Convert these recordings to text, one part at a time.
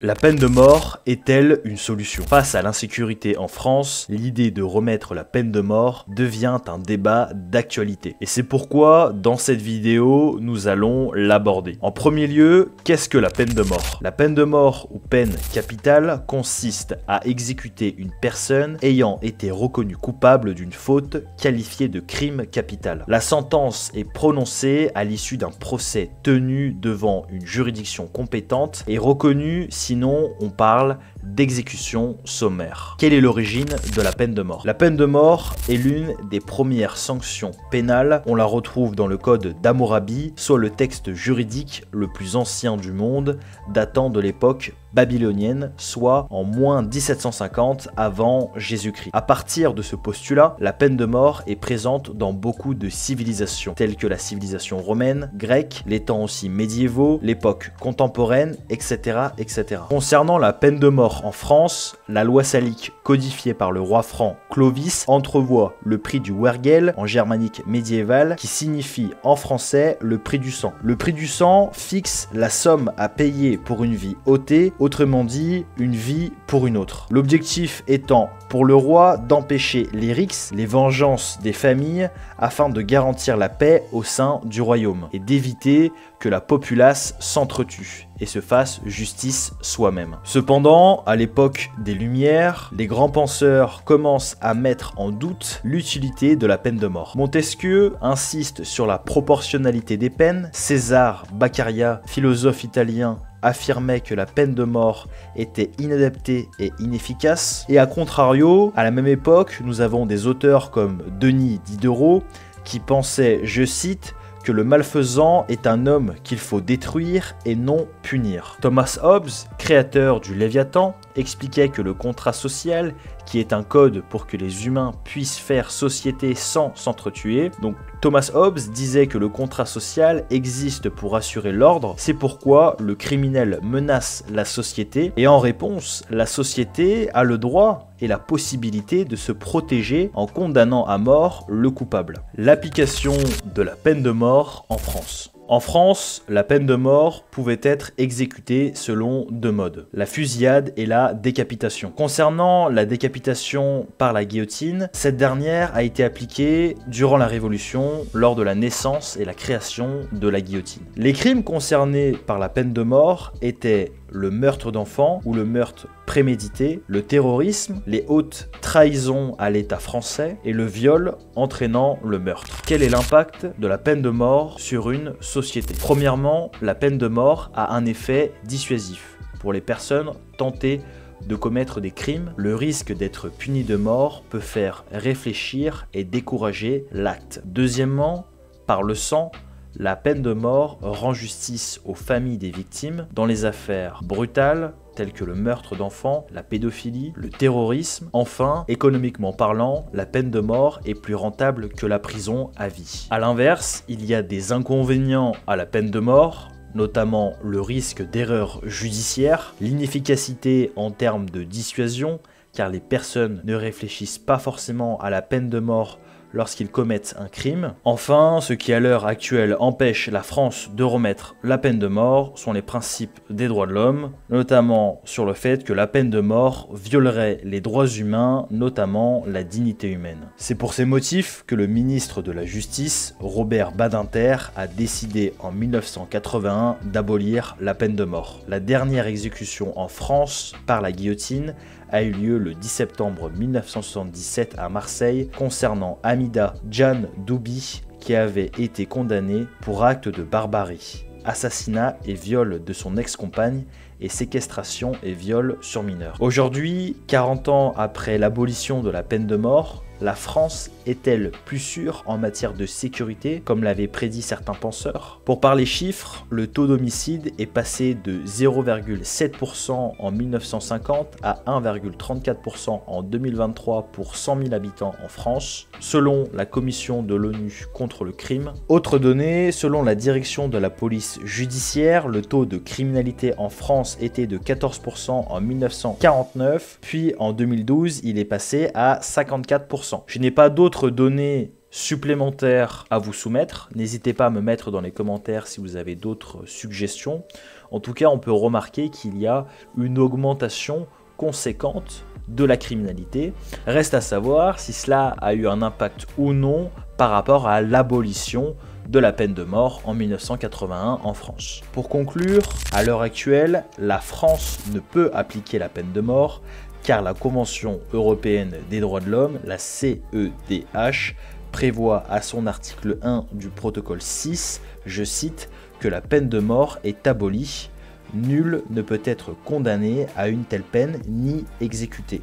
La peine de mort est-elle une solution? Face à l'insécurité en France, l'idée de remettre la peine de mort devient un débat d'actualité. Et c'est pourquoi, dans cette vidéo, nous allons l'aborder. En premier lieu, qu'est-ce que la peine de mort? La peine de mort ou peine capitale consiste à exécuter une personne ayant été reconnue coupable d'une faute qualifiée de crime capital. La sentence est prononcée à l'issue d'un procès tenu devant une juridiction compétente et reconnue sinon on parle d'exécution sommaire. Quelle est l'origine de la peine de mort? La peine de mort est l'une des premières sanctions pénales. On la retrouve dans le code d'Hammurabi, soit le texte juridique le plus ancien du monde, datant de l'époque babylonienne, soit en moins 1750 avant Jésus-Christ. À partir de ce postulat, la peine de mort est présente dans beaucoup de civilisations, telles que la civilisation romaine, grecque, les temps aussi médiévaux, l'époque contemporaine, etc., etc. Concernant la peine de mort en France, la loi salique codifiée par le roi franc Clovis entrevoit le prix du wergel en germanique médiéval, qui signifie en français le prix du sang. Le prix du sang fixe la somme à payer pour une vie ôtée, autrement dit, une vie pour une autre. L'objectif étant pour le roi d'empêcher les rixes, les vengeances des familles, afin de garantir la paix au sein du royaume et d'éviter que la populace s'entretue et se fasse justice soi-même. Cependant, à l'époque des Lumières, les grands penseurs commencent à mettre en doute l'utilité de la peine de mort. Montesquieu insiste sur la proportionnalité des peines. César Beccaria, philosophe italien, affirmait que la peine de mort était inadaptée et inefficace. Et à contrario, à la même époque, nous avons des auteurs comme Denis Diderot qui pensaient, je cite, que le malfaisant est un homme qu'il faut détruire et non punir. Thomas Hobbes, créateur du Léviathan, expliquait que le contrat social, qui est un code pour que les humains puissent faire société sans s'entretuer. Donc Thomas Hobbes disait que le contrat social existe pour assurer l'ordre, c'est pourquoi le criminel menace la société et en réponse, la société a le droit et la possibilité de se protéger en condamnant à mort le coupable. L'application de la peine de mort en France. En France, la peine de mort pouvait être exécutée selon deux modes, la fusillade et la décapitation. Concernant la décapitation par la guillotine, cette dernière a été appliquée durant la Révolution, lors de la naissance et la création de la guillotine. Les crimes concernés par la peine de mort étaient le meurtre d'enfants ou le meurtre prémédité, le terrorisme, les hautes trahisons à l'État français et le viol entraînant le meurtre. Quel est l'impact de la peine de mort sur une société? Premièrement, la peine de mort a un effet dissuasif. Pour les personnes tentées de commettre des crimes, le risque d'être puni de mort peut faire réfléchir et décourager l'acte. Deuxièmement, par le sang, la peine de mort rend justice aux familles des victimes dans les affaires brutales telles que le meurtre d'enfants, la pédophilie, le terrorisme. Enfin, économiquement parlant, la peine de mort est plus rentable que la prison à vie. A l'inverse, il y a des inconvénients à la peine de mort, notamment le risque d'erreur judiciaire, l'inefficacité en termes de dissuasion, car les personnes ne réfléchissent pas forcément à la peine de mort lorsqu'ils commettent un crime. Enfin, ce qui à l'heure actuelle empêche la France de remettre la peine de mort sont les principes des droits de l'homme, notamment sur le fait que la peine de mort violerait les droits humains, notamment la dignité humaine. C'est pour ces motifs que le ministre de la Justice, Robert Badinter, a décidé en 1981 d'abolir la peine de mort. La dernière exécution en France par la guillotine a eu lieu le 10 septembre 1977 à Marseille concernant Hamida Jan Doubi qui avait été condamnée pour acte de barbarie, assassinat et viol de son ex-compagne et séquestration et viol sur mineur. Aujourd'hui, 40 ans après l'abolition de la peine de mort, la France est-elle plus sûre en matière de sécurité, comme l'avaient prédit certains penseurs? Pour parler chiffres, le taux d'homicide est passé de 0,7% en 1950 à 1,34% en 2023 pour 100 000 habitants en France, selon la Commission de l'ONU contre le crime. Autre donnée, selon la direction de la police judiciaire, le taux de criminalité en France était de 14% en 1949, puis en 2012, il est passé à 54%. Je n'ai pas d'autres données supplémentaires à vous soumettre. N'hésitez pas à me mettre dans les commentaires si vous avez d'autres suggestions. En tout cas, on peut remarquer qu'il y a une augmentation conséquente de la criminalité. Reste à savoir si cela a eu un impact ou non par rapport à l'abolition de la peine de mort en 1981 en France. Pour conclure, à l'heure actuelle, la France ne peut appliquer la peine de mort car la Convention européenne des droits de l'homme, la CEDH, prévoit à son article 1 du protocole 6, je cite, que la peine de mort est abolie. Nul ne peut être condamné à une telle peine ni exécuté.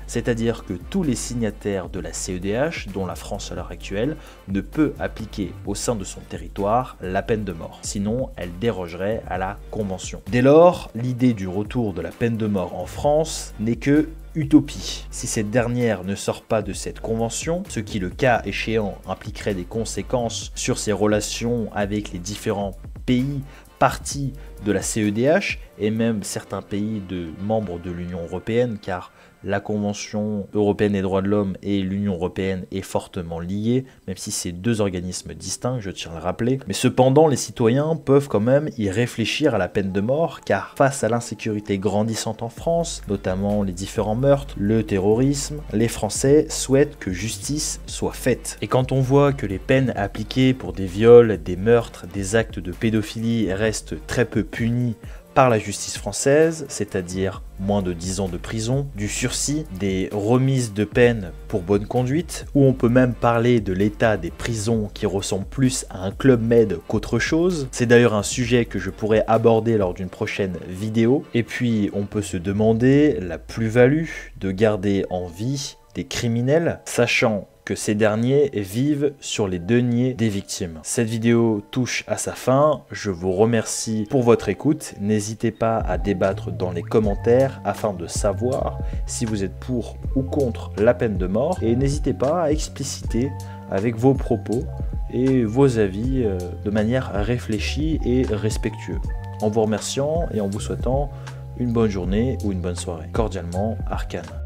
C'est-à-dire que tous les signataires de la CEDH, dont la France à l'heure actuelle, ne peut appliquer au sein de son territoire la peine de mort. Sinon, elle dérogerait à la Convention. Dès lors, l'idée du retour de la peine de mort en France n'est que utopie. Si cette dernière ne sort pas de cette convention, ce qui le cas échéant impliquerait des conséquences sur ses relations avec les différents pays partie de la CEDH et même certains pays membres de l'Union européenne, car la Convention européenne des droits de l'homme et l'Union européenne est fortement liée, même si c'est deux organismes distincts, je tiens à le rappeler. Mais cependant, les citoyens peuvent quand même y réfléchir à la peine de mort, car face à l'insécurité grandissante en France, notamment les différents meurtres, le terrorisme, les Français souhaitent que justice soit faite. Et quand on voit que les peines appliquées pour des viols, des meurtres, des actes de pédophilie restent très peu punies par la justice française, c'est-à-dire moins de 10 ans de prison, du sursis, des remises de peine pour bonne conduite, où on peut même parler de l'état des prisons qui ressemble plus à un club med qu'autre chose. C'est d'ailleurs un sujet que je pourrais aborder lors d'une prochaine vidéo. Et puis on peut se demander la plus-value de garder en vie des criminels, sachant que ces derniers vivent sur les deniers des victimes. Cette vidéo touche à sa fin, je vous remercie pour votre écoute, n'hésitez pas à débattre dans les commentaires afin de savoir si vous êtes pour ou contre la peine de mort, et n'hésitez pas à expliciter avec vos propos et vos avis de manière réfléchie et respectueuse. En vous remerciant et en vous souhaitant une bonne journée ou une bonne soirée. Cordialement, Arcane.